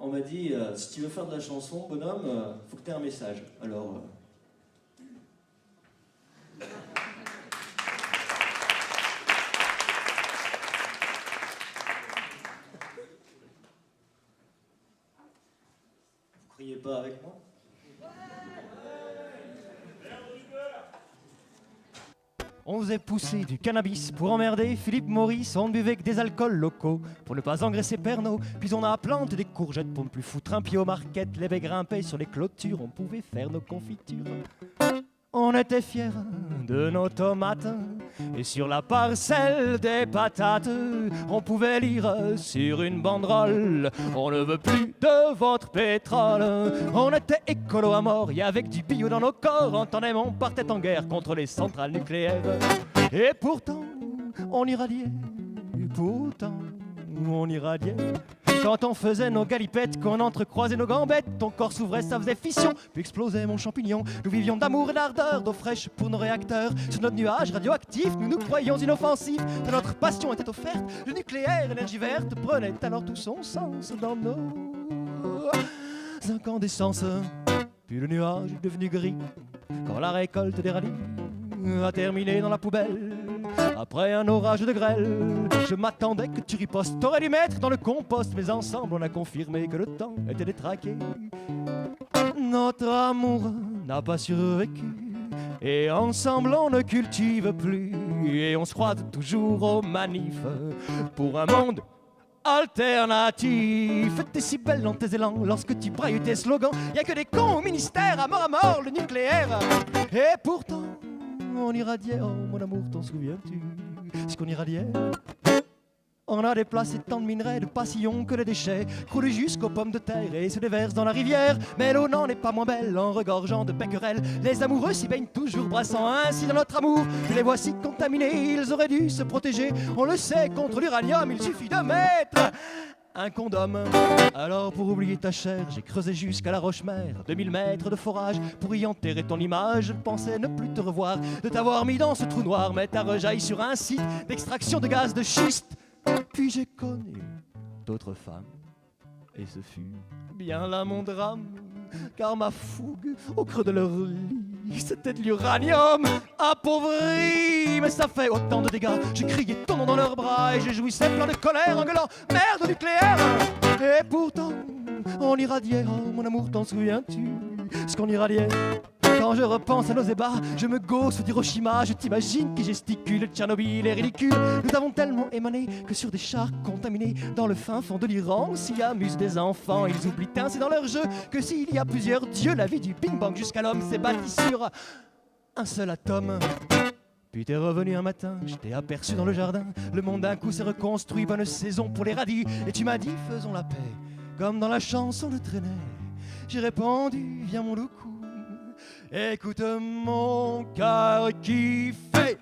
on m'a dit si tu veux faire de la chanson, bonhomme, faut que tu aies un message. Alors. Vous criez pas avec moi? On faisait pousser du cannabis pour emmerder Philippe Maurice. On ne buvait que des alcools locaux pour ne pas engraisser Pernod. Puis on a planté des courgettes pour ne plus foutre un pied au market. Les baies grimpaient sur les clôtures, on pouvait faire nos confitures. On était fiers de nos tomates et sur la parcelle des patates, on pouvait lire sur une banderole: on ne veut plus de votre pétrole. On était écolo à mort et avec du bio dans nos corps, en tandem on partait en guerre contre les centrales nucléaires. Et pourtant, on irradiait, pourtant, on irradiait. Quand on faisait nos galipettes, qu'on entrecroisait nos gambettes, ton corps s'ouvrait, ça faisait fission, puis explosait mon champignon. Nous vivions d'amour et d'ardeur, d'eau fraîche pour nos réacteurs. Sur notre nuage radioactif, nous nous croyions inoffensifs. De notre passion était offerte, le nucléaire, énergie verte, prenait alors tout son sens dans nos incandescences. Puis le nuage est devenu gris, quand la récolte des radis a terminé dans la poubelle. Après un orage de grêle, je m'attendais que tu ripostes. T'aurais dû mettre dans le compost, mais ensemble on a confirmé que le temps était détraqué. Notre amour n'a pas survécu, et ensemble on ne cultive plus. Et on se croise toujours aux manifs pour un monde alternatif. T'es si belle dans tes élans lorsque tu brailles tes slogans. Y'a que des cons au ministère, à mort, le nucléaire. Et pourtant on irradiait, oh mon amour, t'en souviens-tu? Ce qu'on irradiait. On a déplacé tant de minerais, de passion que les déchets croulent jusqu'aux pommes de terre et se déversent dans la rivière. Mais l'eau n'en est pas moins belle en regorgeant de becquerels. Les amoureux s'y baignent toujours, brassant ainsi dans notre amour. Les voici contaminés, ils auraient dû se protéger. On le sait, contre l'uranium, il suffit de mettre un condom. Alors pour oublier ta chair, j'ai creusé jusqu'à la Roche-Mère 2000 mètres de forage pour y enterrer ton image. Je pensais ne plus te revoir, de t'avoir mis dans ce trou noir. Mais t'as rejailli sur un site d'extraction de gaz de schiste. Puis j'ai connu d'autres femmes, et ce fut bien là mon drame. Car ma fougue au creux de leur lit, c'était de l'uranium appauvri. Mais ça fait autant de dégâts, j'ai crié ton nom dans leurs bras et j'ai jouissé plein de colère en gueulant merde nucléaire. Et pourtant on irradiait, oh mon amour, t'en souviens-tu? Ce qu'on irradiait. Quand je repense à nos ébats, je me gausse d'Hiroshima. Je t'imagine qui gesticule, Tchernobyl est ridicule. Nous avons tellement émané que sur des chars contaminés dans le fin fond de l'Iran, on s'y amuse des enfants. Ils oublient ainsi dans leur jeu que s'il y a plusieurs dieux, la vie du Big Bang jusqu'à l'homme s'est bâtie sur un seul atome. Puis t'es revenu un matin, je t'ai aperçu dans le jardin. Le monde d'un coup s'est reconstruit, bonne saison pour les radis. Et tu m'as dit faisons la paix, comme dans la chanson de Trenet. J'ai répondu viens mon loucou, écoute mon cœur qui fait